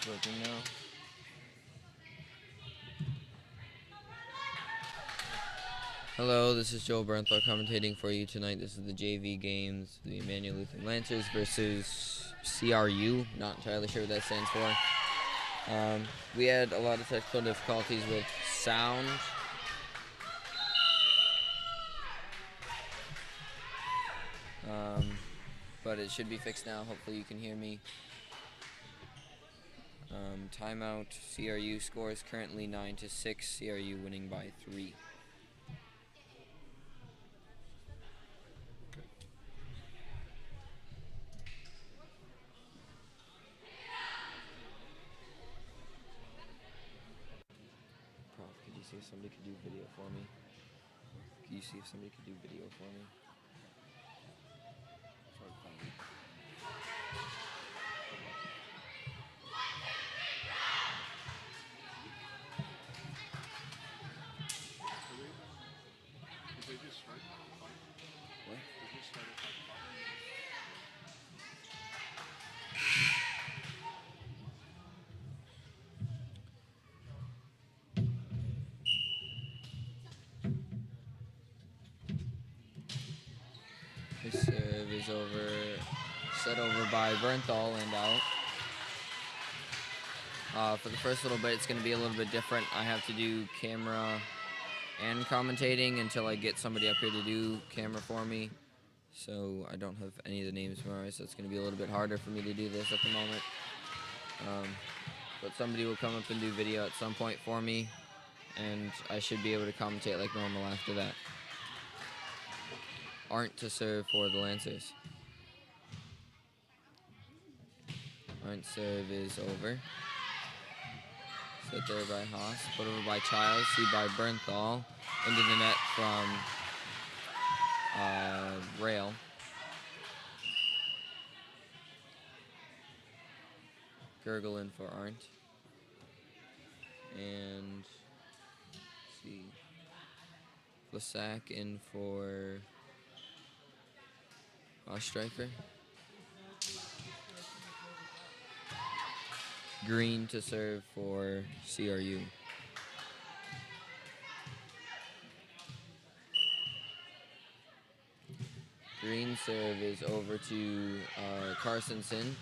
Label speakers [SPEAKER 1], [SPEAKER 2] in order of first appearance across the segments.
[SPEAKER 1] It's working now. Hello, this is Joe Bernthal commentating for you tonight. This is the JV games, the Immanuel Lutheran Lancers versus CRU. Not entirely sure what that stands for. We had a lot of technical difficulties with sound. But it should be fixed now. Hopefully you can hear me. Timeout. CRU score is currently 9-6. CRU winning by 3. Prof, could you see if somebody could do video for me? Could you see if somebody could do video for me? What? This serve is over, set over by Bernthal and out. For the first little bit, it's going to be a little bit different. I have to do camera and commentating until I get somebody up here to do camera for me. So I don't have any of the names memorized, so it's going to be a little bit harder for me to do this at the moment. But somebody will come up and do video at some point for me, and I should be able to commentate like normal after that. Arndt to serve for the Lancers. Arndt's serve is over. Set there by Haas, put over by Childs, see by Bernthal, into the net from Rail. Gergel in for Arndt. And let's see, Vlasak in for Ostreicher. Green to serve for CRU. Green serve is over to Carstensen.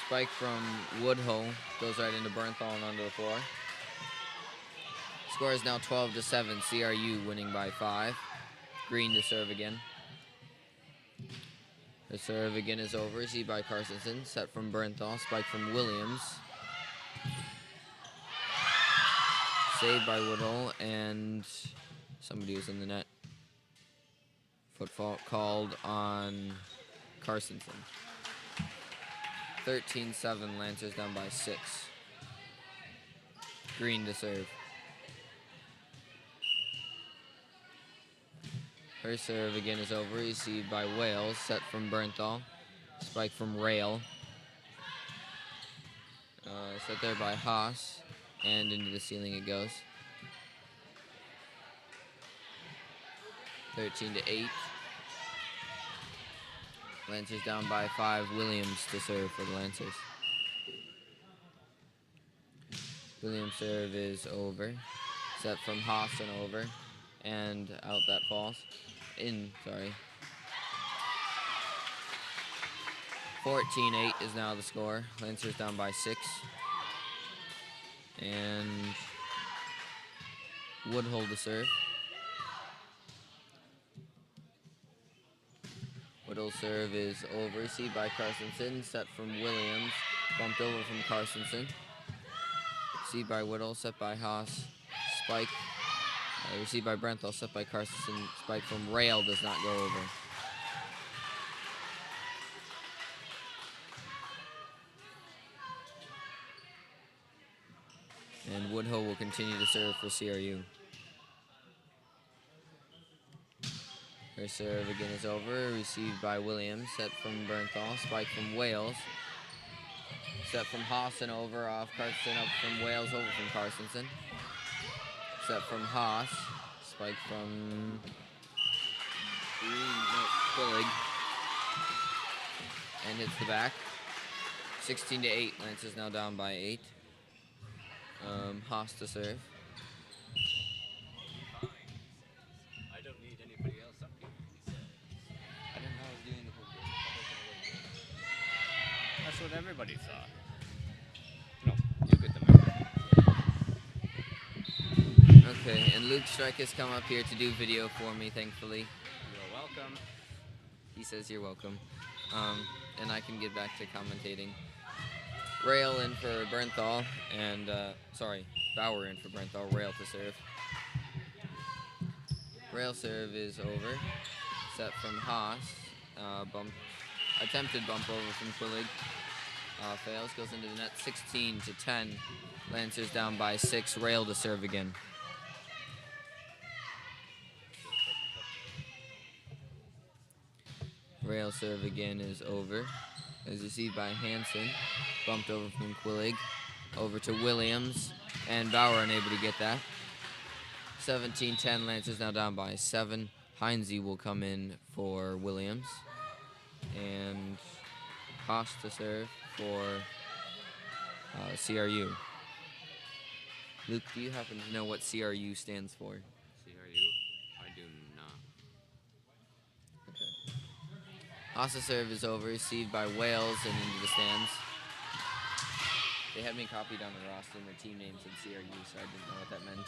[SPEAKER 1] Spike from Woodhull goes right into Bernthal and onto the floor. Score is now 12-7. CRU winning by 5. Green to serve again. The serve again is over. Received by Carstensen. Set from Bernthal. Spike from Williams. Saved by Woodhull, and somebody was in the net. Foot fault called on Carstensen. 13-7. Lancers down by 6. Green to serve. Her serve again is over, received by Wales, set from Bernthal. Spike from Rail. Set there by Haas, and into the ceiling it goes. 13-8. Lancers down by 5. Williams to serve for the Lancers. Williams' serve is over. Set from Haas and over. And out that falls. In, sorry. 14-8 is now the score. Lancers down by 6. And Woodhull to serve. Woodhull's serve is over. Received by Carstensen. Set from Williams. Bumped over from Carstensen. Received by Woodhull. Set by Haas. Spike. Received by Bernthal, set by Carstensen. Spike from Rail does not go over. And Woodhull will continue to serve for CRU. Her serve again is over. Received by Williams, set from Bernthal. Spike from Wales. Set from Haas and over off Carstensen, up from Wales, over from Carstensen. Set from Haas, spike from Quillig, and hits the back. 16 to 8. Lance is now down by 8. Haas to serve.
[SPEAKER 2] Fine. I don't need anybody else up here, he says.
[SPEAKER 1] I didn't know I was doing the whole
[SPEAKER 2] That's what everybody thought. No, you get the memo.
[SPEAKER 1] game. Okay, and Luke Strike has come up here to do video for me, thankfully.
[SPEAKER 2] You're welcome.
[SPEAKER 1] He says you're welcome. And I can get back to commentating. Rail in for Bernthal, and, Bauer in for Bernthal. Rail to serve. Rail serve is over. Set from Haas. Attempted bump over from Quillig. Fails, goes into the net. 16 to 10. Lancers down by 6. Rail to serve again. Rail serve again is over. As you see by Hansen. Bumped over from Quillig. Over to Williams. And Bauer unable to get that. 17-10. Lancers now down by 7. Heinze will come in for Williams. And Haas to serve for CRU. Luke, do you happen to know what CRU stands for?
[SPEAKER 2] CRU? I do not.
[SPEAKER 1] Okay. Haas to serve is over, received by Wales and into the stands. They had me copied on the roster and their team names in CRU, so I didn't know what that meant.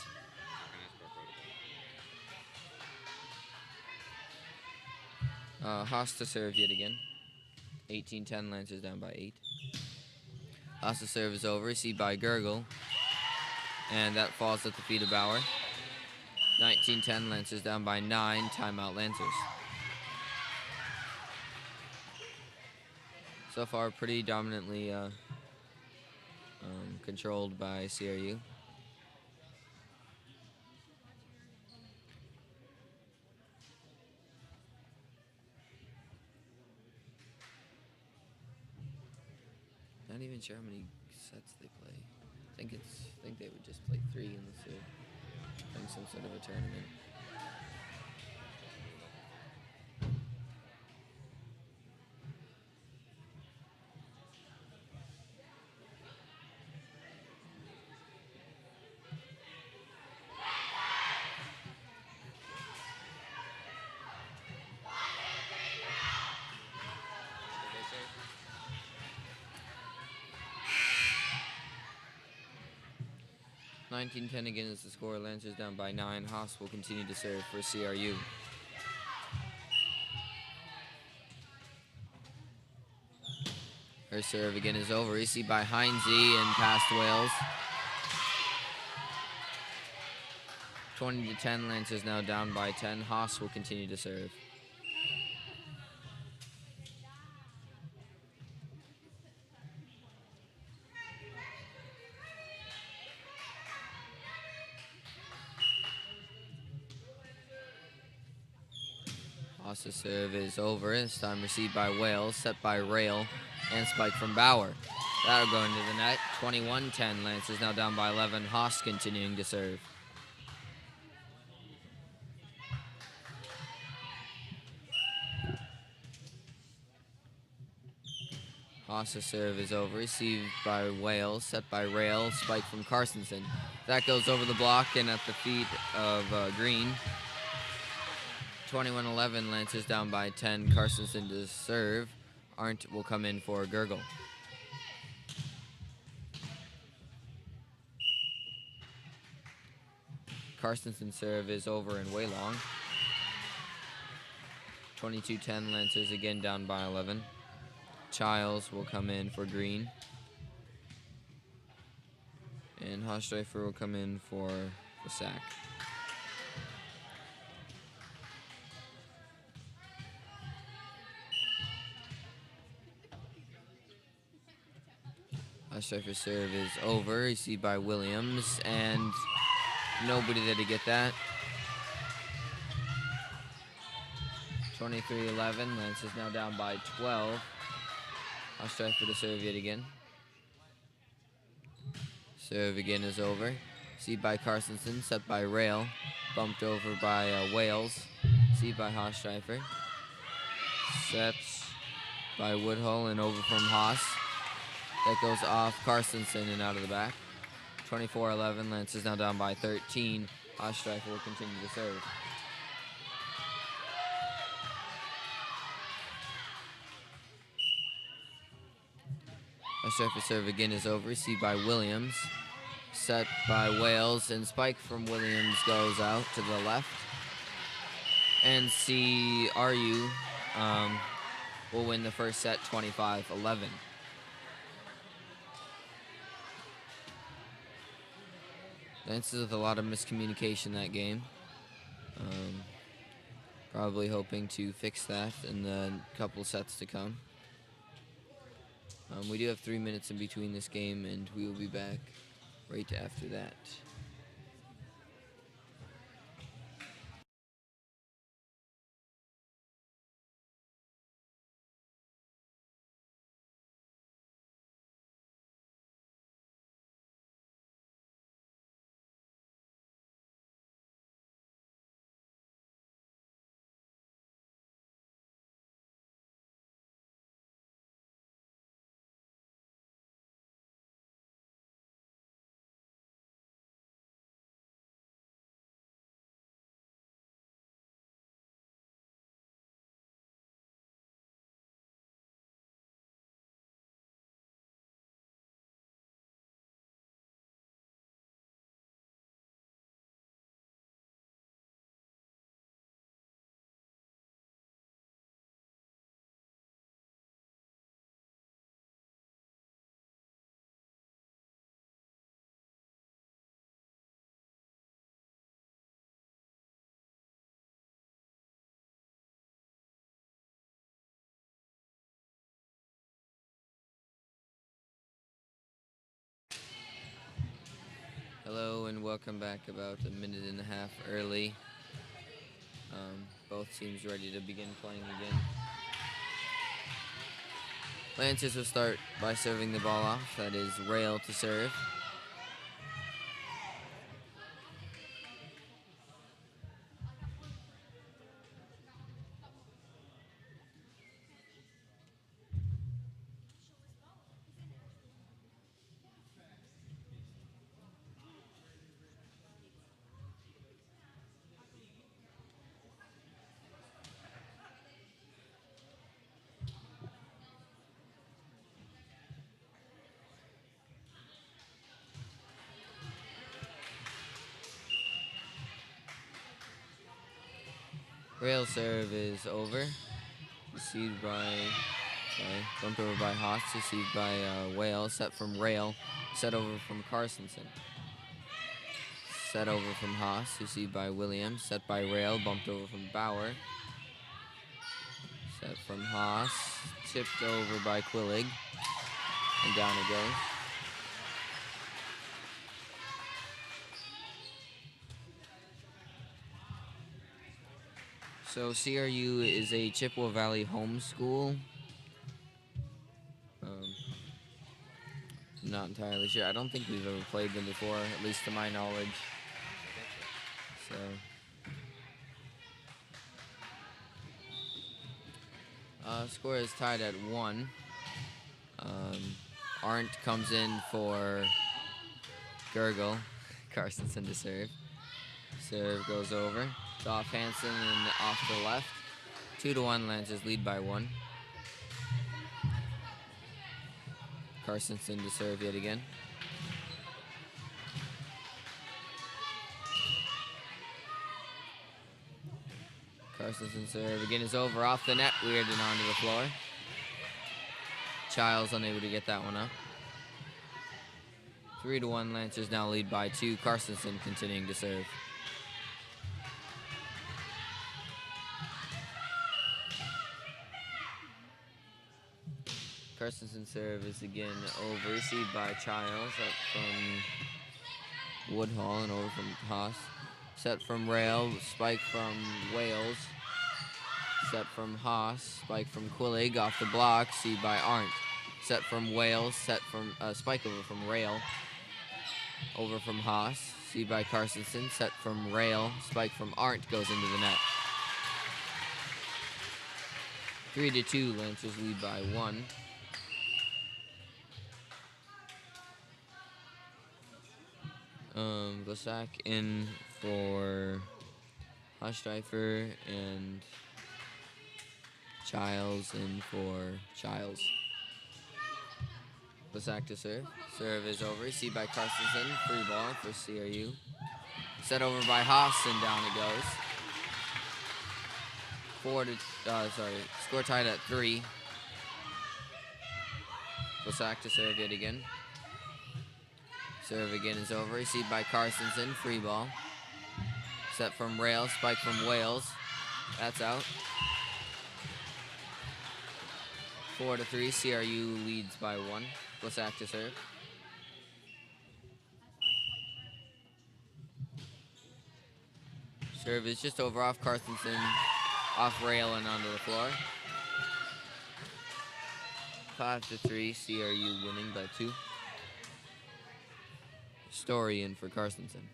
[SPEAKER 1] Haas to serve yet again. 18-10, Lancers down by 8. Haas to serve is over, received by Gurgle. And that falls at the feet of Bauer. 19-10, Lancers down by 9, timeout Lancers. So far, pretty dominantly controlled by CRU. Not even sure how many sets they play. I think they would just play 3 unless they're playing some sort of a tournament.
[SPEAKER 2] What did they say?
[SPEAKER 1] 19-10 again is the score. Lancers down by 9. Haas will continue to serve for CRU. Her serve again is over. Received by Heinze and past Wales. 20-10. Lancers now down by 10. Haas will continue to serve. Haas's serve is over. This time received by Wales, set by Rail, and spike from Bauer. That'll go into the net. 21-10. Lancers now down by 11. Haas continuing to serve. Haas's serve is over. Received by Wales, set by Rail, spike from Carstensen. That goes over the block and at the feet of Green. 21-11, Lancers down by 10. Carstensen to serve. Arndt will come in for Gurgle. Carstensen's serve is over and way long. 22-10, Lancers again down by 11. Childs will come in for Green. And Hostreifer will come in for the sack. Hostreifer's serve is over, received by Williams, and nobody there to get that. 23-11, Lancers now down by 12. Hostreifer to serve yet again. Serve again is over. Received by Carstensen, set by Rail. Bumped over by Wales. Received by Hostreifer. Set by Woodhull and over from Haas. That goes off Carstensen and out of the back. 24-11. Lancers now down by 13. Ostreicher will continue to serve. Ostreicher serve again is over. Received by Williams. Set by Wales, and spike from Williams goes out to the left. And CRU will win the first set 25-11. Lancers with a lot of miscommunication that game. Probably hoping to fix that in the couple sets to come. We do have 3 minutes in between this game, and we will be back right after that. Hello and welcome back about a minute and a half early. Both teams ready to begin playing again. Lancers will start by serving the ball off. That is Rail to serve. Rail serve is over. Received by, bumped over by Haas. Received by Whale. Set from Rail. Set over from Carstensen. Set over from Haas. Received by Williams. Set by Rail. Bumped over from Bauer. Set from Haas. Tipped over by Quillig. And down it goes. So CRU is a Chippewa Valley homeschool. Not entirely sure. I don't think we've ever played them before, at least to my knowledge. So score is tied at 1. Arndt comes in for Gergel. Carstensen to serve. Serve goes over. It's off Hansen and off the left. 2-1, Lancers lead by 1. Carstensen to serve yet again. Carstensen serve again is over off the net, weird and onto the floor. Childs unable to get that one up. 3-1, Lancers now lead by 2. Carstensen continuing to serve. Carstensen serve is again over, received by Childs, up from Woodhall and over from Haas. Set from Rail, spike from Wales. Set from Haas, spike from Quillig, off the block, received by Arndt. Set from Wales, set from spike over from Rail. Over from Haas, received by Carstensen, set from Rail, spike from Arndt goes into the net. 3-2, Lancers lead by 1. Vlasak in for Hostreifer and Childs in for Childs. Vlasak to serve. Serve is over. Received by Carstensen. Free ball for CRU. Set over by Haas and down it goes. Score tied at 3. Vlasak to serve yet again. Serve again is over. Received by Carstensen. Free ball. Set from Rail. Spike from Wales. That's out. 4-3. CRU leads by 1. Vlasak to serve. Serve is just over off Carstensen. Off Rail and onto the floor. 5-3. CRU winning by 2. Story in for Carstensen.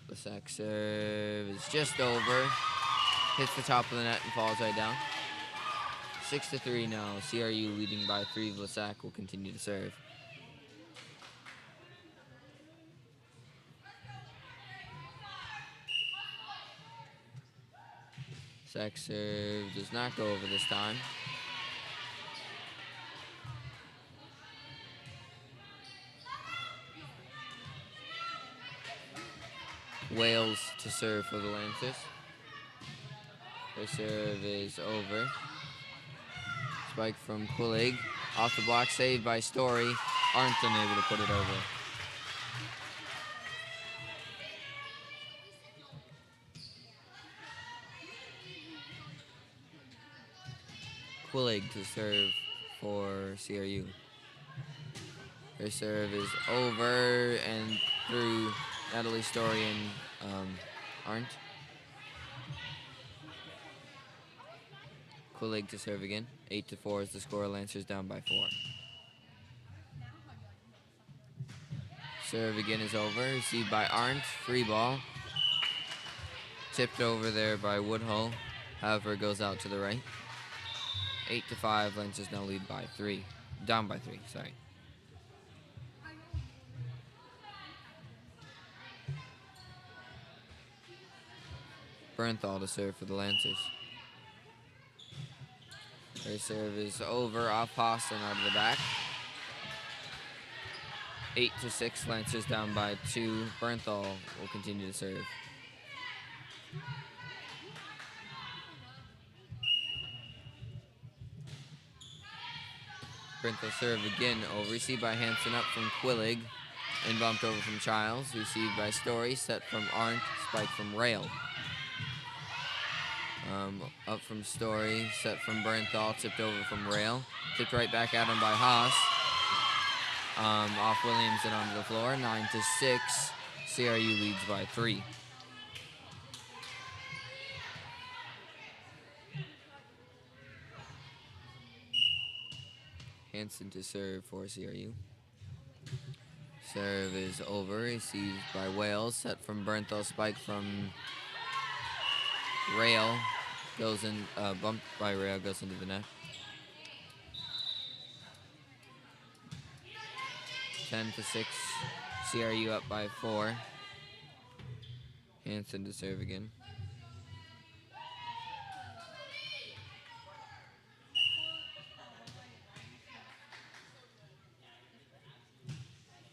[SPEAKER 1] Vlasak serve is just over. Hits the top of the net and falls right down. 6-3 now. CRU leading by 3. Vlasak will continue to serve. Vlasak serve does not go over this time. Wales to serve for the Lancers. Their serve is over. Spike from Quillig. Off the block, saved by Story. Aren't unable to put it over. Quillig to serve for CRU. Their serve is over and through Natalie Story and Arndt. Quillig to serve again. 8-4 is the score. Lancers down by 4. Serve again is over. Received by Arndt. Free ball. Tipped over there by Woodhull. However, it goes out to the right. 8-5. Lancers now lead by 3. Down by 3, sorry. Bernthal to serve for the Lancers. Their serve is over off Haas and out of the back. 8-6, Lancers down by 2. Bernthal will continue to serve. Bernthal serve again over. Received by Hansen up from Quillig and bumped over from Childs. Received by Story. Set from Arndt. Spike from Rail. Up from Story, set from Bernthal, tipped over from Rail. Tipped right back at him by Haas. Off Williams and onto the floor. 9-6. CRU leads by 3. Hansen to serve for CRU. Serve is over. Received by Wales. Set from Bernthal. Spike from Rail. Goes in, bumped by Rail, goes into the net. 10-6. CRU up by 4. Hansen to serve again.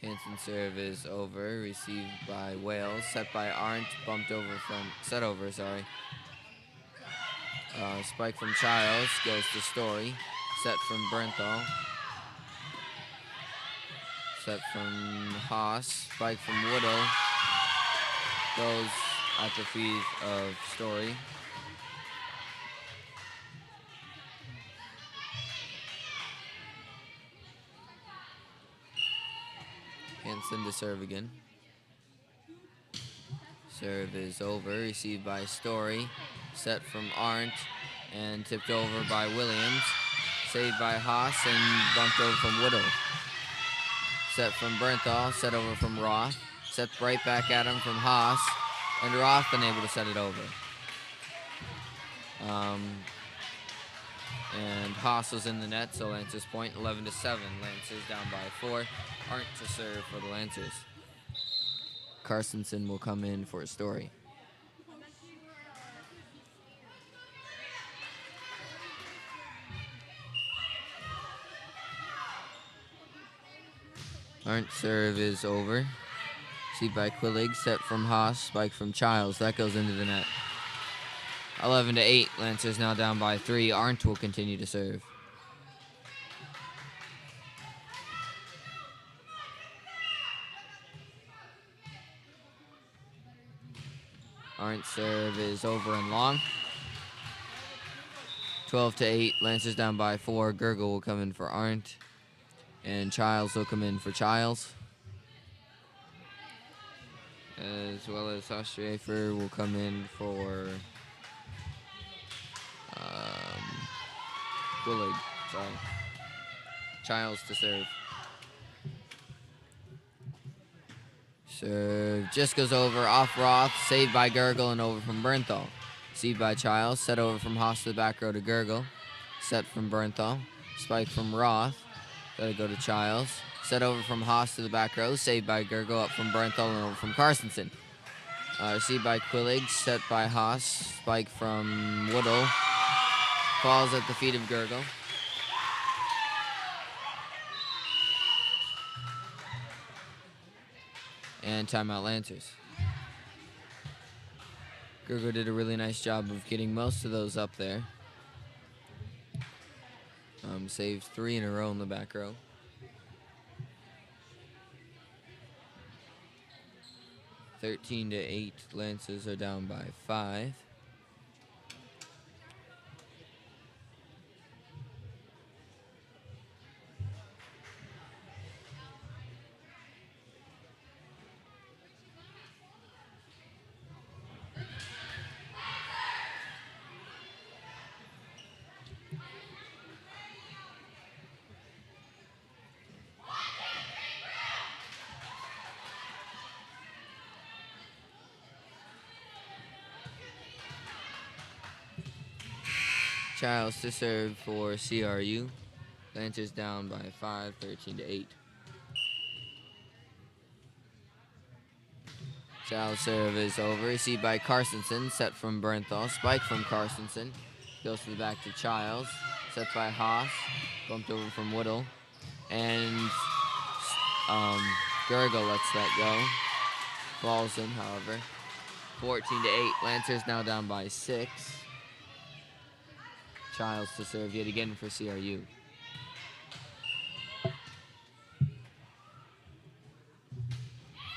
[SPEAKER 1] Hansen serve is over. Received by Wales. Set by Arndt. Set over. Spike from Childs goes to Story. Set from Bernthal. Set from Haas. Spike from Woodhull. Goes at the feet of Story. Hansen to serve again. Serve is over. Received by Story. Set from Arndt and tipped over by Williams. Saved by Haas and bumped over from Woodhull. Set from Bernthal. Set over from Roth. Set right back at him from Haas. And Roth unable to set it over. And Haas was in the net, so Lancers point 11-7. Lancers down by 4. Arndt to serve for the Lancers. Carstensen will come in for a story. Arndt serve is over. Received by Quillig, set from Haas, spike from Childs. That goes into the net. 11-8. Lancers now down by 3. Arndt will continue to serve. Arndt's serve is over and long. 12-8. Lancers down by 4. Gergel will come in for Arndt. And Childs will come in for Childs. As well as Ostrafer will come in for Willig. Sorry. Childs to serve. Serve just goes over, off Roth, saved by Gergel and over from Bernthal. Received by Childs, set over from Haas to the back row to Gergel. Set from Bernthal, spike from Roth. That'll go to Childs. Set over from Haas to the back row, saved by Gergel up from Bernthal and over from Carstensen. Received by Quillig, set by Haas, spike from Woodall. Falls at the feet of Gergel. And timeout Lancers. Gergel did a really nice job of getting most of those up there. Saved 3 in a row in the back row. 13-8, Lancers are down by 5. Childs to serve for CRU. Lancers down by 5, 13-8. Childs serve is over. Received by Carstensen. Set from Bernthal. Spike from Carstensen. Goes to the back to Childs. Set by Haas. Bumped over from Woodall. And Gergel lets that go. Falls in, however. 14-8. Lancers now down by 6. Childs to serve yet again for CRU.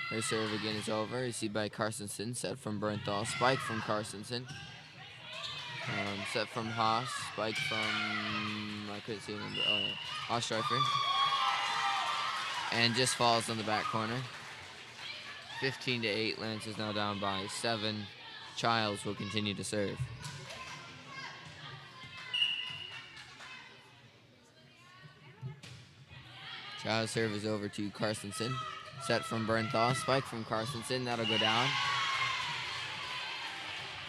[SPEAKER 1] Her serve again is over. Received by Carstensen. Set from Bernthal. Spike from Carstensen. Set from Haas. Spike from... I couldn't see the number. Oh, yeah. Ostrifer. And just falls on the back corner. 15-8. Lancers now down by 7. Childs will continue to serve. Childs serve is over to Carstensen. Set from Bernthal. Spike from Carstensen. That'll go down.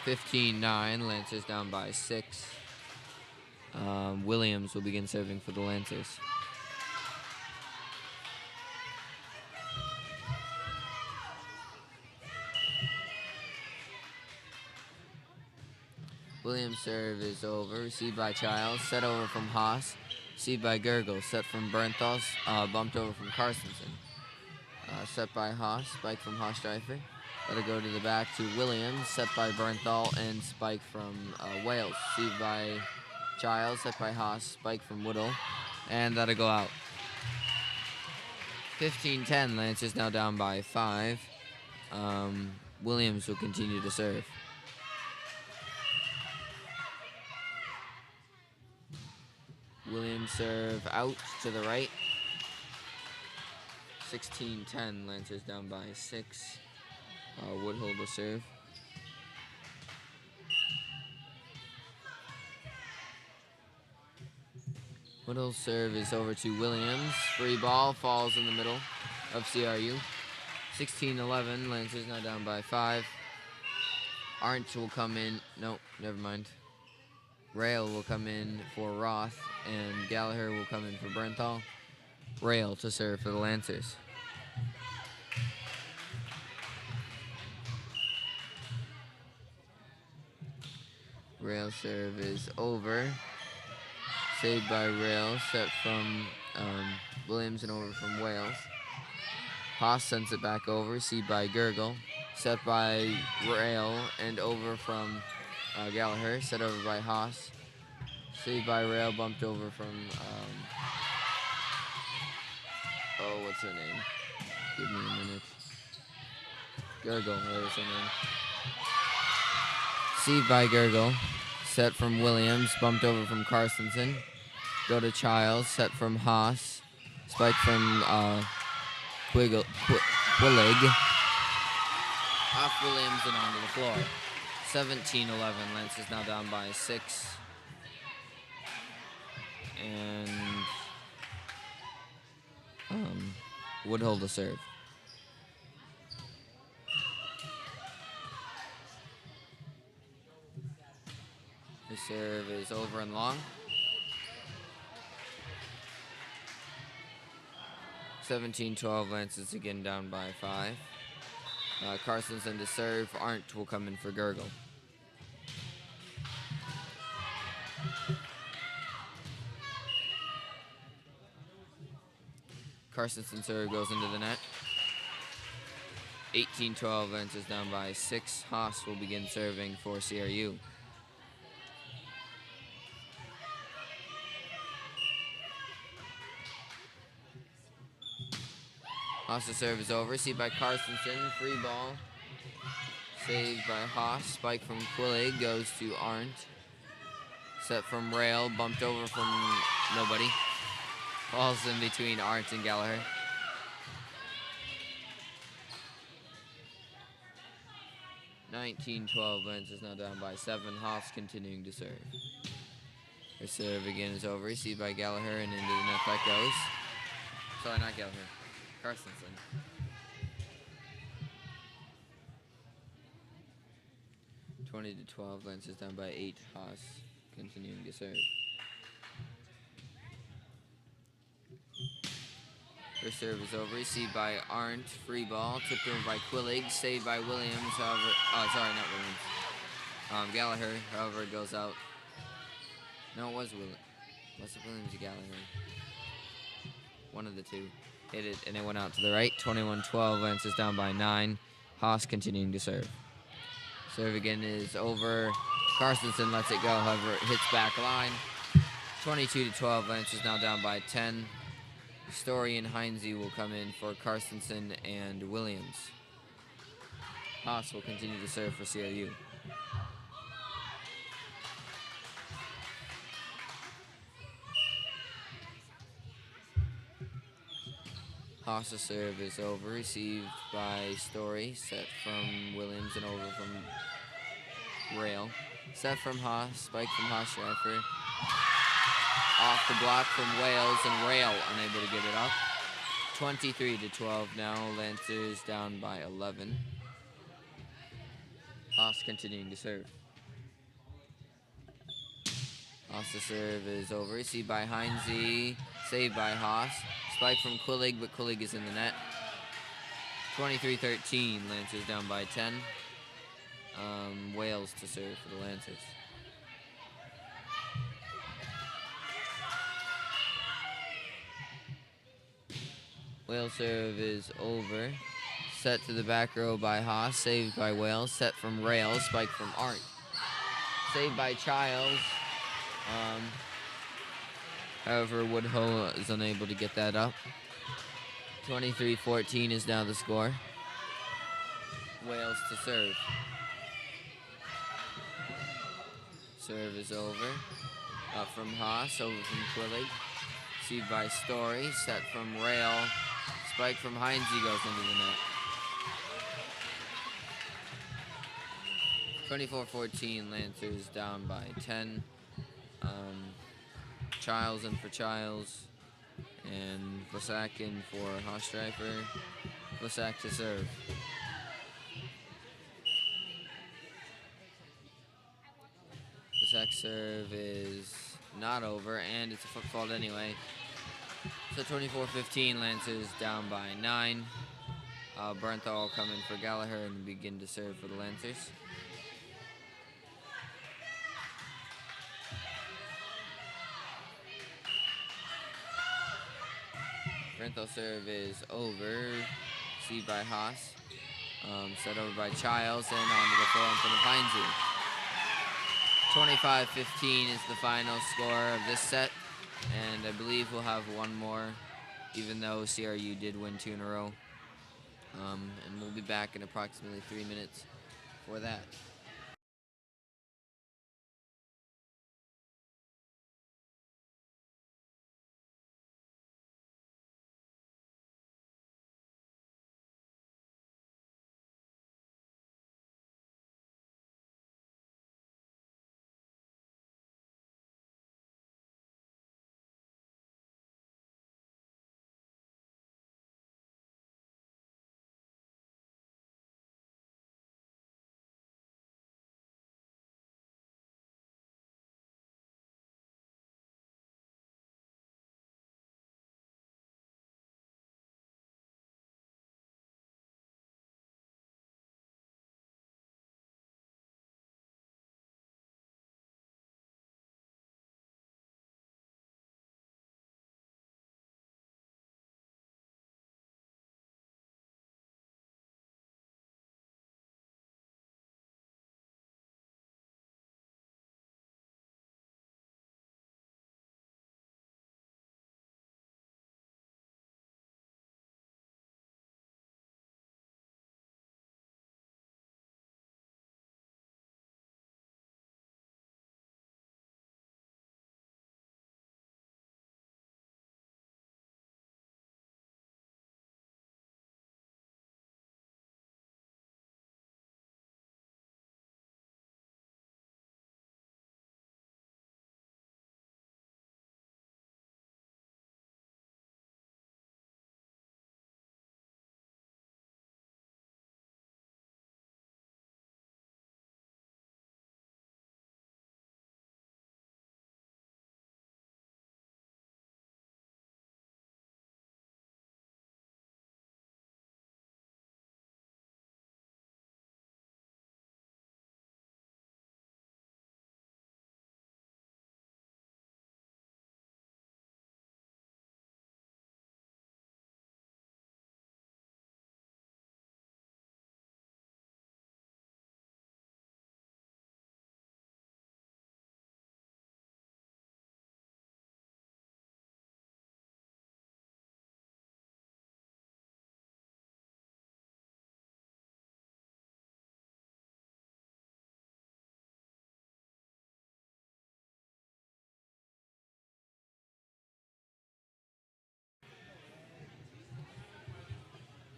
[SPEAKER 1] 15-9. Lancers down by 6. Williams will begin serving for the Lancers. Williams' serve is over. Received by Childs. Set over from Haas. Received by Gergel. Set from Bernthal. Bumped over from Carstensen. Set by Haas. Spike from Haasstreifer. That'll go to the back to Williams. Set by Bernthal and spike from Wales. Received by Childs. Set by Haas. Spike from Woodall. And that'll go out. 15-10. Lancers now down by 5. Williams will continue to serve. Williams serve out to the right. 16-10. Lancers down by 6. Woodhull will serve. Woodhull's serve is over to Williams. Free ball falls in the middle of CRU. 16-11. Lancers now down by 5. Arndt will come in. Nope, never mind. Rail will come in for Roth, and Gallagher will come in for Bernthal. Rail to serve for the Lancers. Rail serve is over. Saved by Rail, set from Williams and over from Wales. Haas sends it back over, received by Gurgle. Set by Rail and over from Gallagher, set over by Haas. Saved by Rail, bumped over from, what's her name? Give me a minute. Gurgle, there's her name. Saved by Gurgle, set from Williams, bumped over from Carstensen. Go to Childs, set from Haas. Spike from Quillig. Off Williams and onto the floor. 17-11. Lance is now down by 6. And Woodhull to serve. The serve is over and long. 17-12. Lance is again down by 5. Carstensen to serve. Arndt will come in for Gurgle. Carstensen serve goes into the net. 18-12. Lance is down by 6. Haas will begin serving for CRU. Haas' serve is over. Received by Carstensen. Free ball. Saved by Haas. Spike from Quillig goes to Arndt. Set from Rail. Bumped over from nobody. Falls in between Arndt and Gallagher. (19-12). Lance is now down by 7. Haas continuing to serve. Her serve again is over. Received by Gallagher and into the net that goes. Sorry, not Gallagher. Carstensen. (20-12). Lance is down by 8. Haas continuing to serve. Her serve is over. Received by Arndt. Free ball. Tipped over by Quillig. Saved by Williams. However, sorry, not Williams. Gallagher. However, it goes out. No, it was Williams. Was it Williams or Gallagher? One of the two. Hit it, and it went out to the right. 21-12. Lance is down by 9. Haas continuing to serve. Serve again is over. Carstensen lets it go. However, it hits back line. 22-12. Lance is now down by 10. Story and Heinze will come in for Carstensen and Williams. Haas will continue to serve for CRU. Haas' serve is over. Received by Story. Set from Williams and over from Rail. Set from Haas. Spike from Haas Schreifer. Off the block from Wales, and Rail unable to get it up. 23-12 now. Lancers down by 11. Haas continuing to serve. Haas' serve is over. Received by Heinze. Saved by Haas. Spike from Quillig, but Quillig is in the net. 23-13. Lancers down by 10. Wales to serve for the Lancers. Wales serve is over. Set to the back row by Haas. Saved by Wales. Set from Rail. Spike from Arndt. Saved by Childs. However, Woodhull is unable to get that up. 23-14 is now the score. Wales to serve. Serve is over. Up from Haas, over from Quillig. Received by Story. Set from Rail. Spike from Heinze goes into the net. 24-14, Lancers down by 10. Childs in for Childs. And Vlasak in for Hostreifer. Vlasak to serve. Vlasak serve is not over, and it's a foot fault anyway. So 24-15, Lancers down by 9. Bernthal will come in for Gallagher and begin to serve for the Lancers. Bernthal serve is over. Received by Haas. Set over by Childs and onto the forehand from the Pine Zoo. 25-15 is the final score of this set, and I believe we'll have one more, even though CRU did win 2 in a row. And we'll be back in approximately 3 minutes for that.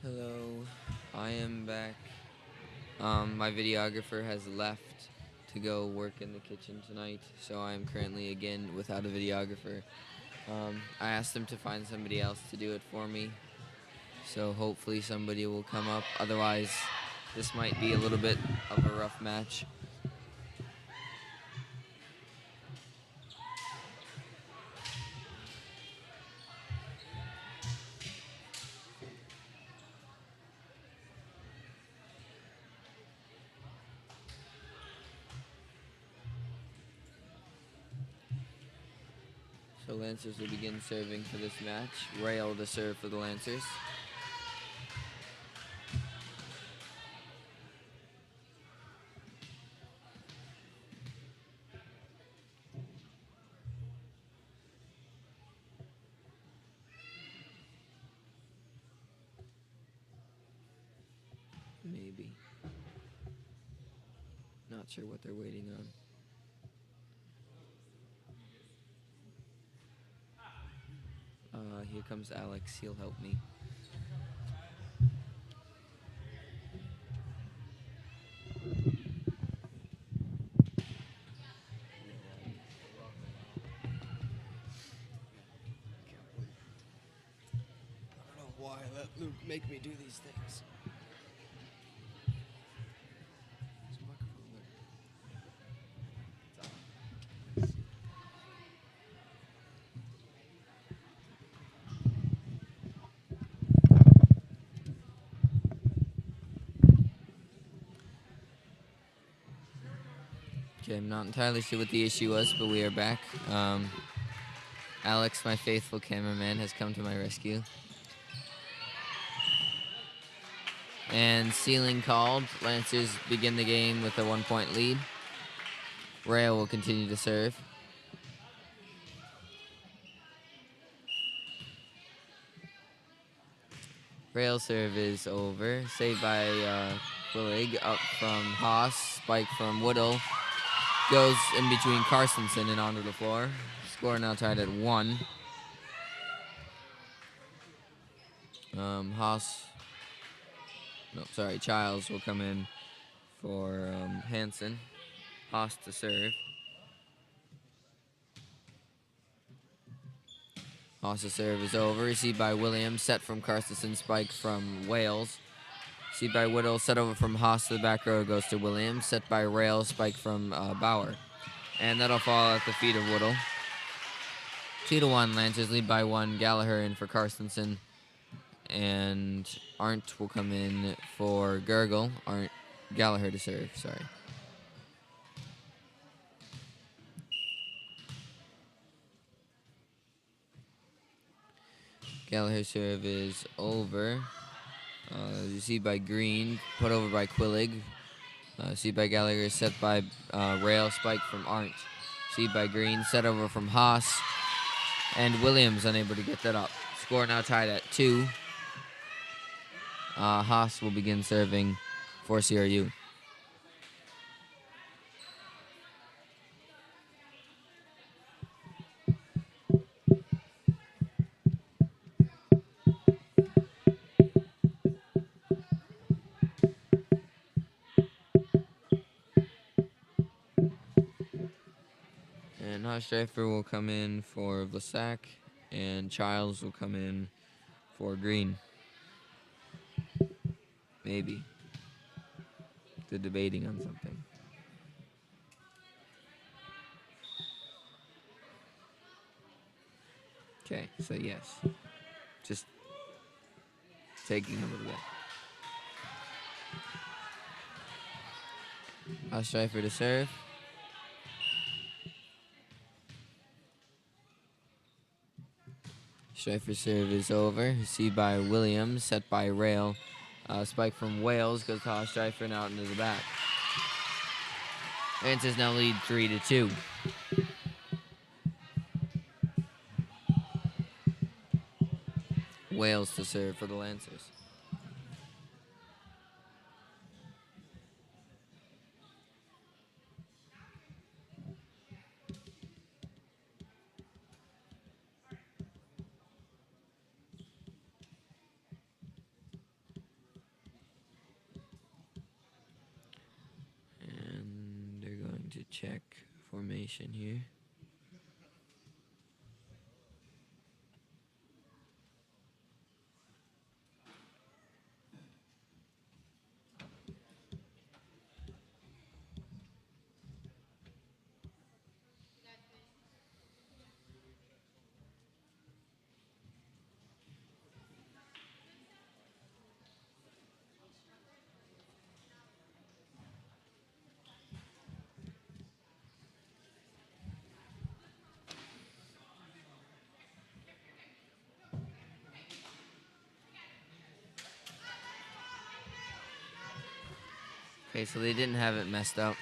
[SPEAKER 1] Hello, I am back. My videographer has left to go work in the kitchen tonight, so I am currently again without a videographer. I asked him to find somebody else to do it for me, so hopefully somebody will come up. Otherwise, this might be a little bit of a rough match. So Lancers will begin serving for this match. Rail to serve for the Lancers. Maybe. Not sure what they're waiting on. Here comes Alex. He'll help me. I don't know why I let Luke make me do these things. There's a microphone there. It's on. Okay, I'm not entirely sure what the issue was, but we are back. Alex, my faithful cameraman, has come to my rescue. And ceiling called. Lancers begin the game with a 1-point lead. Rail will continue to serve. Rail serve is over. Saved by Quillig. Up from Haas. Spike from Woodle. Goes in between Carstensen and onto the floor. Score now tied at 1. Childs will come in for Hansen. Haas to serve. Haas' serve is over. Received by Williams. Set from Carstensen. Spike from Wales. Received by Whittle. Set over from Haas to the back row. Goes to Williams. Set by Rail. Spike from Bauer. And that'll fall at the feet of Whittle. 2-1. Lancers lead by 1. Gallagher in for Carstensen. And Arndt will come in for Gurgle. Gallagher to serve, sorry. Gallagher's serve is over. Received by Green, put over by Quillig. Received by Gallagher, set by Rail, spike from Arndt. Received by Green, set over from Haas. And Williams unable to get that up. Score now tied at 2. Haas will begin serving for CRU. And Hostreifer will come in for Vlasak, and Childs will come in for Green. Maybe. They're debating on something. Okay, so yes. Just taking a little bit. Hostreifer to serve. Streifer's serve is over. Received by Williams, set by Rail. Spike from Wales goes to Streifer and out into the back. Lancers now lead 3-2. Wales to serve for the Lancers. And they're going to check formation here. Okay, so they didn't have it messed up.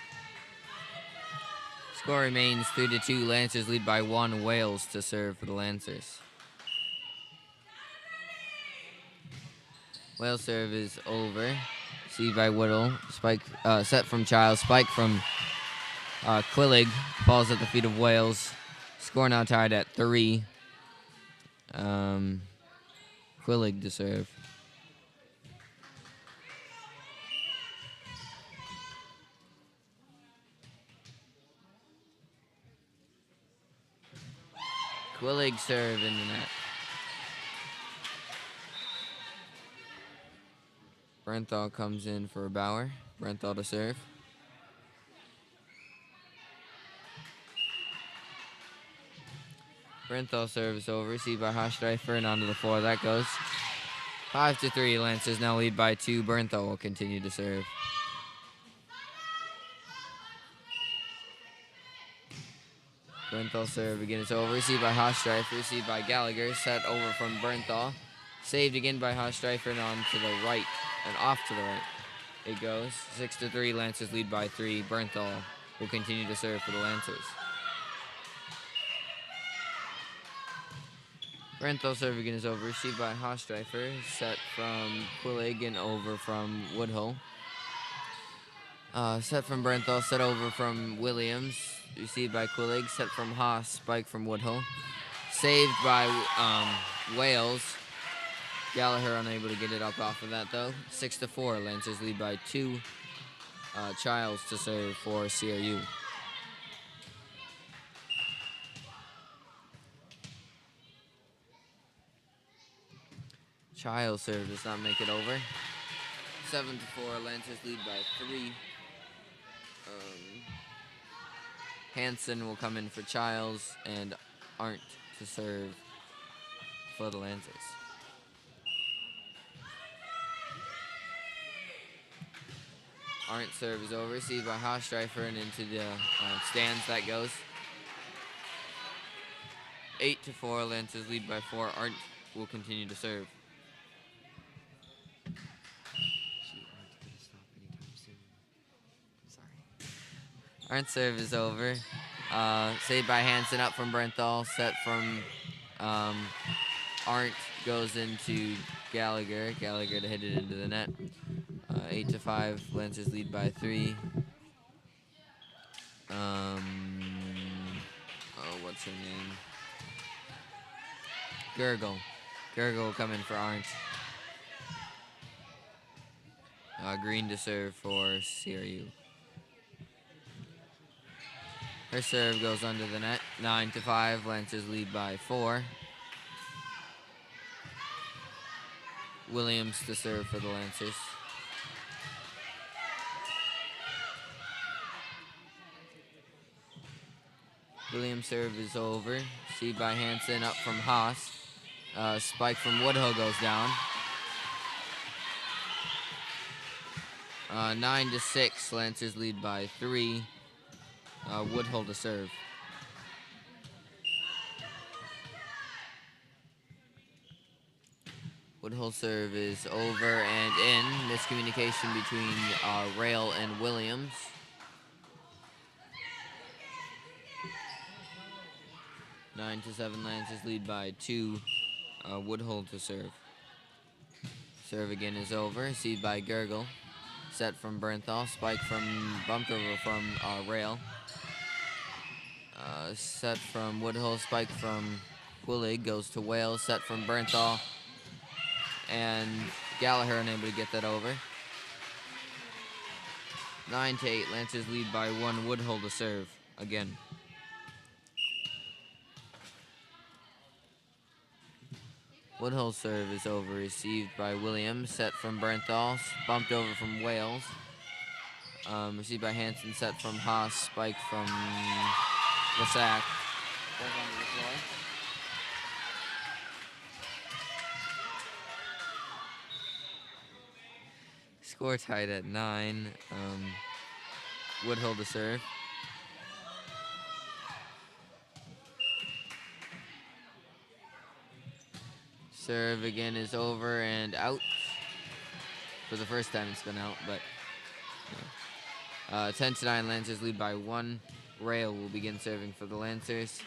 [SPEAKER 1] Score remains 3-2. Lancers lead by 1. Wales to serve for the Lancers. Wales serve is over. Received by Whittle. Spike set from Childs. Spike from Quillig. Falls at the feet of Wales. Score now tied at 3. Quillig to serve. Quillig serve in the net. Brenthal comes in for Bauer. Brenthal to serve. Brenthal serves over. Received by Hostreifer and onto the floor. That goes 5-3. Lancers now lead by 2. Brenthal will continue to serve. Bernthal serve again. It's over. Received by Hostreifer. Received by Gallagher. Set over from Bernthal. Saved again by Hostreifer and on to the right. And off to the right. It goes. 6-3. Lancers lead by 3. Bernthal will continue to serve for the Lancers. Bernthal serve again is over. Received by Hostreifer. Set from Quillig and over from Woodhull. Set from Bernthal. Set over from Williams. Received by Quillig. Set from Haas. Spike from Woodhull. Saved by Wales. Gallagher unable to get it up off of that though. 6-4. Lancers lead by 2. Childs to serve for CRU. Childs serve does not make it over. 7-4. Lancers lead by 3. Hansen will come in for Childs and Arndt to serve for the Lancers. Arndt serve is over. Received by Hostreifer and into the stands that goes. 8-4. Lancers lead by 4. Arndt will continue to serve. Arndt serve is over. Saved by Hansen up from Bernthal. Set from Arndt goes into Gallagher. Gallagher to hit it into the net. 8-5. Lancers lead by 3. What's her name? Gurgle. Gurgle will come in for Arndt. Green to serve for CRU. Her serve goes under the net. 9-5. Lancers lead by 4. Williams to serve for the Lancers. Williams serve is over. Received by Hansen up from Haas. Spike from Woodhull goes down. 9-6. Lancers lead by 3. Woodhull to serve. Woodhull serve is over and in. Miscommunication between Rail and Williams. 9-7. Lancers lead by 2. Woodhull to serve. Serve again is over. Received by Gurgle. Set from Bernthal. Spike from bumped over from Rail. Set from Woodhull. Spike from Quillig goes to Wales. Set from Bernthal. And Gallagher unable to get that over. 9-8. Lancers lead by 1. Woodhull to serve again. Woodhull's serve is over. Received by Williams. Set from Bernthal. Bumped over from Wales. Received by Hansen. Set from Haas. Spike from Lasac. Goes onto the floor. Score tied at 9. Woodhull to serve. Serve again is over and out. For the first time it's been out, but 10-9. Lancers lead by 1. Rail will begin serving for the Lancers.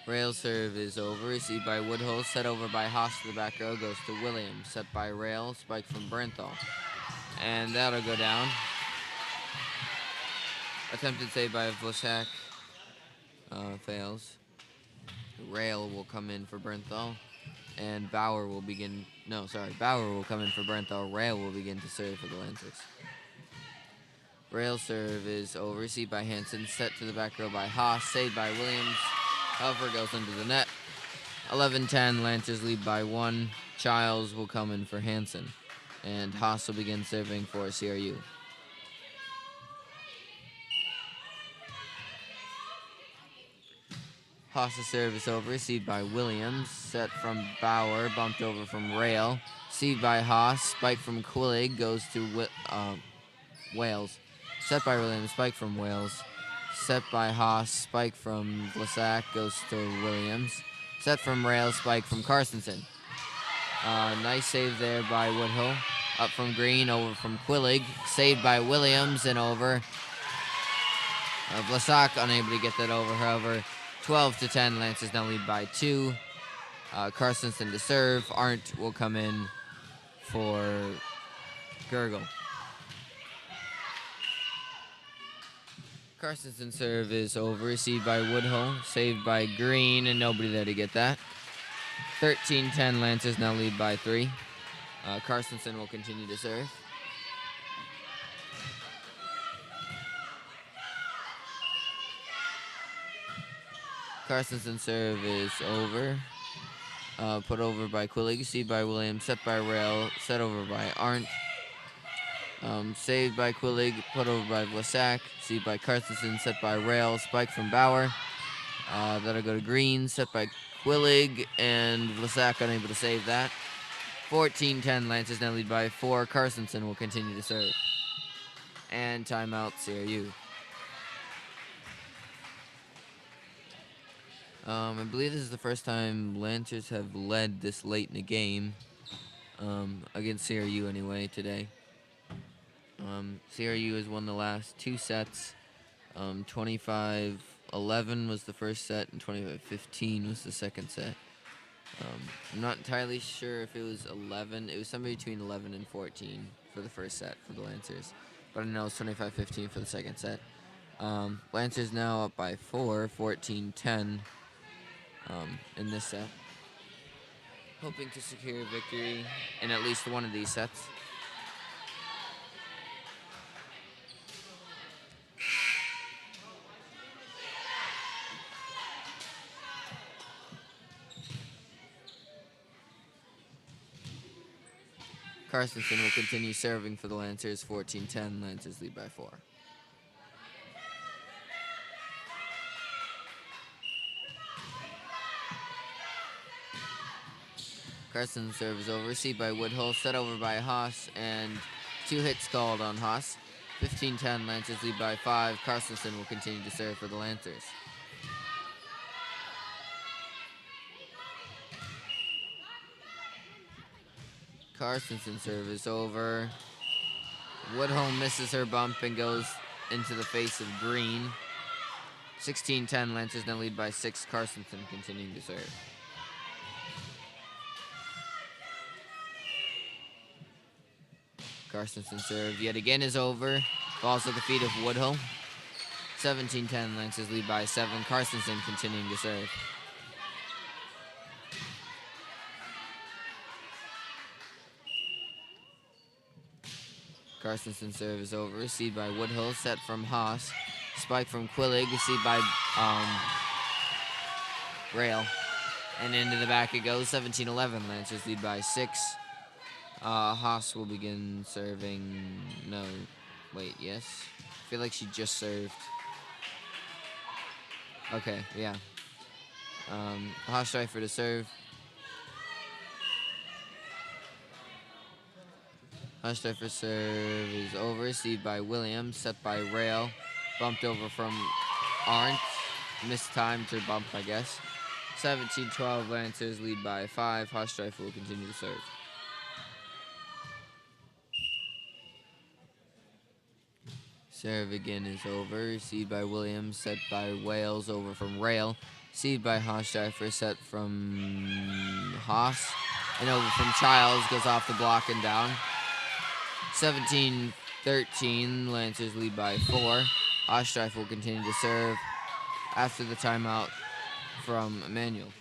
[SPEAKER 1] Rail serve is over. Received by Woodhull. Set over by Haas to the back row. Goes to Williams. Set by Rail. Spike from Bernthal. And that'll go down. Attempted save by Vlasak. Fails. Rail will come in for Bernthal. And Bauer will begin. No, sorry. Bauer will come in for Bernthal. Rail will begin to serve for the Lancers. Rail serve is over. Received by Hansen. Set to the back row by Haas. Saved by Williams. However, goes into the net. 11-10. Lancers lead by 1. Childs will come in for Hansen. And Haas will begin serving for CRU. Haas' serve is over. Received by Williams. Set from Bauer. Bumped over from Rail. Seed by Haas. Spike from Quillig goes to Wales. Set by Williams. Spike from Wales. Set by Haas. Spike from Vlasak goes to Williams. Set from Rail. Spike from Carstensen. Nice save there by Woodhull. Up from Green, over from Quillig. Saved by Williams and over. Vlasak unable to get that over, however. 12-10, Lancers now lead by 2. Carstensen to serve. Arndt will come in for Gurgle. Carstensen serve is over. Received by Woodhull. Saved by Green, and nobody there to get that. 13-10, Lancers now lead by 3. Carstensen will continue to serve. Carstensen serve is over. Put over by Quillig, saved by Williams, set by Rail, set over by Arndt. Saved by Quillig, put over by Vlasak, saved by Carstensen, set by Rail, spike from Bauer. That'll go to Green, set by Quillig, and Vlasak unable to save that. 14-10, Lancers now lead by 4. Carstensen will continue to serve. And timeout, CRU. I believe this is the first time Lancers have led this late in the game, against CRU anyway, today. CRU has won the last 2 sets. 25-11 was the first set, and 25-15 was the second set. I'm not entirely sure if it was 11. It was somewhere between 11 and 14 for the first set for the Lancers. But I know it's 25-15 for the second set. Lancers now up by 4, 14-10. In this set. Hoping to secure a victory in at least one of these sets. Carstensen will continue serving for the Lancers. 14-10, Lancers lead by 4. Carstensen's serve is over. Received by Woodhull. Set over by Haas. And 2 hits called on Haas. 15-10. Lancers lead by 5. Carstensen will continue to serve for the Lancers. Carstensen's serve is over. Woodhull misses her bump and goes into the face of Green. 16-10. Lancers now lead by 6. Carstensen continuing to serve. Carstensen's serve yet again is over. Falls at the feet of Woodhull. 17-10, Lancers lead by 7. Carstensen continuing to serve. Carstensen's serve is over. Received by Woodhull. Set from Haas. Spike from Quillig. Received by Rail. And into the back it goes. 17-11, Lancers lead by 6. Haas will begin serving. No. Wait, yes? I feel like she just served. Okay, yeah. Haas Streifer to serve. Haas Streifer serve is over. Received by Williams. Set by Rail. Bumped over from Arndt. Missed time to bump, I guess. 17-12, Lancers lead by 5. Haas Streifer will continue to serve. Serve again is over. Received by Williams. Set by Wales. Over from Rail. Received by Haas Streifer. Set from Haas. And over from Childs. Goes off the block and down. 17-13. Lancers lead by 4. Haas Streifer will continue to serve after the timeout from Immanuel.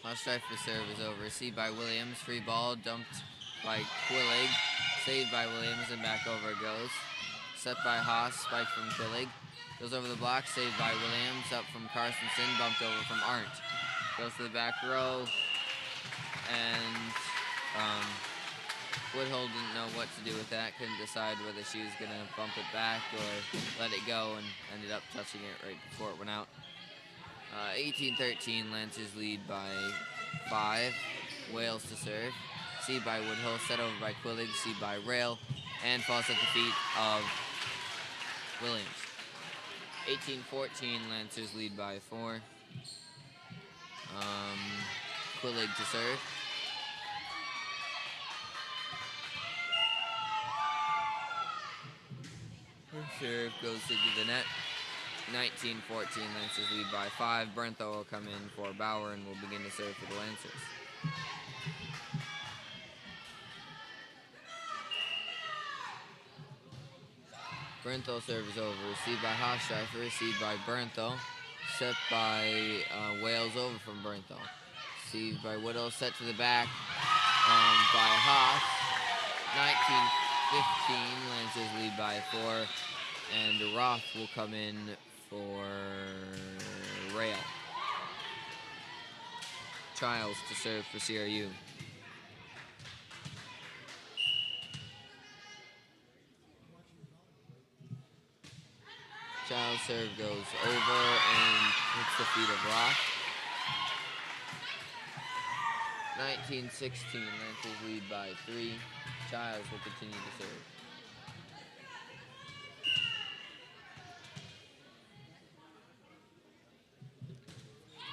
[SPEAKER 1] Last strife for serve is over. Received by Williams. Free ball dumped by Quillig. Saved by Williams and back over it goes. Set by Haas. Spike from Quillig. Goes over the block. Saved by Williams. Up from Carstensen. Bumped over from Arndt. Goes to the back row. And Woodhull didn't know what to do with that. Couldn't decide whether she was going to bump it back or let it go, and ended up touching it right before it went out. 18-13, Lancers lead by 5. Wales to serve. C by Woodhull, set over by Quillig, C by Rail, and falls at the feet of Williams. 18-14, Lancers lead by 4. Quillig to serve. Serve goes into the net. 19-14, Lancers lead by 5. Bernthal will come in for Bauer and will begin to serve for the Lancers. Bernthal serve is over. Received by Hofstreifer, received by Bernthal. Set by Wales over from Bernthal. Received by Woodhull, set to the back by Haas. 19-15, Lancers lead by 4. And Roth will come in for Rail. Childs to serve for CRU. Childs' serve goes over and hits the feet of Roth. 19-16, Lancers lead by 3. Childs will continue to serve.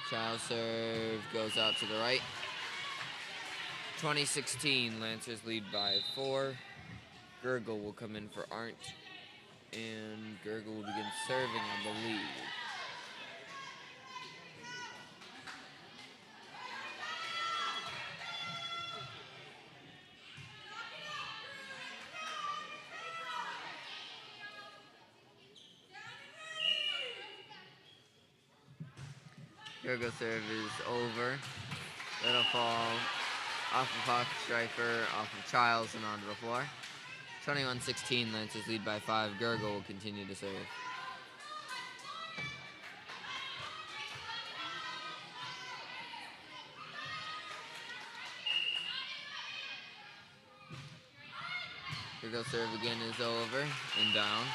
[SPEAKER 1] Childs' serve goes out to the right. 20-16, Lancers lead by 4. Gurgle will come in for Arndt. And Gurgle will begin serving, I believe. Gurgle serve is over. That'll fall off of Hofstreifer, off of Childs, and onto the floor. 21-16, Lancers lead by 5. Gurgle will continue to serve. Gurgle serve again is over and down.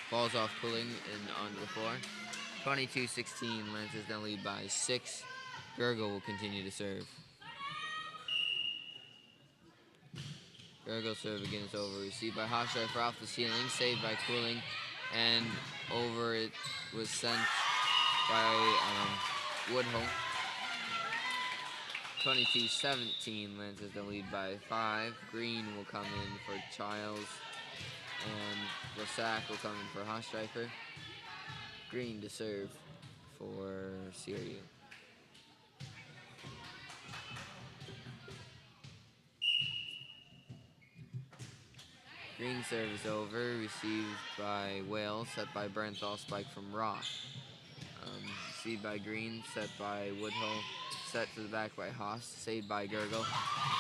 [SPEAKER 1] Falls off Pulling and onto the floor. 22-16, Lancers then lead by 6. Gurgle will continue to serve. Gurgle serve again is over. Received by Hofstreifer off the ceiling. Saved by Cooling. And over it was sent by Woodhull. 22-17, Lancers then lead by 5. Green will come in for Childs. And Lasac will come in for Hofstreifer. Green to serve for CRU. Green serve is over, received by Wales, set by Bernthal, spike from Roth. Received by Green, set by Woodhull, set to the back by Haas, saved by Gurgle,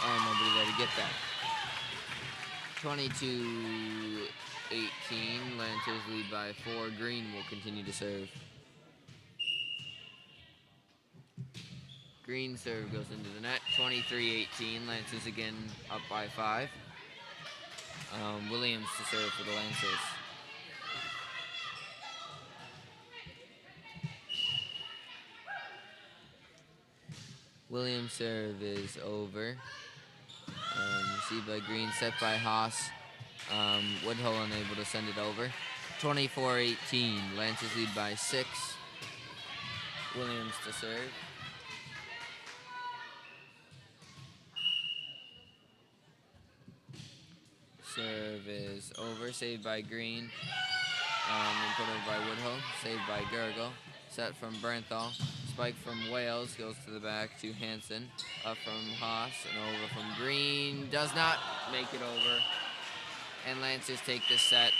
[SPEAKER 1] and nobody there to get that. 22-18, Lancers lead by 4. Green will continue to serve. Green serve goes into the net. 23-18, Lancers again up by 5. Williams to serve for the Lancers. Williams serve is over. Received by Green, set by Haas. Woodhull unable to send it over. 24-18, Lancers lead by 6. Williams to serve. Serve is over, saved by Green, and put over by Woodhull, saved by Gurgle, set from Bernthal, spike from Wales, goes to the back to Hansen, up from Haas, and over from Green, does not make it over, and Lancers take this set,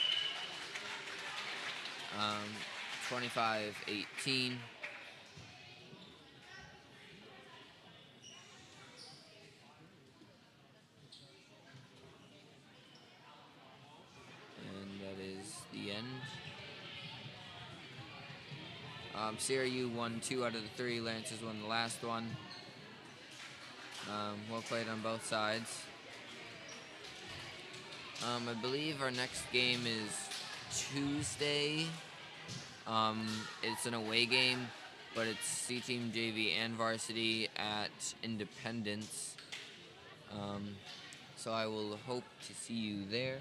[SPEAKER 1] 25-18. CRU won 2 out of the 3. Lancers won the last one. Well played on both sides. I believe our next game is Tuesday. It's an away game, but it's C-Team, JV, and varsity at Independence. So I will hope to see you there.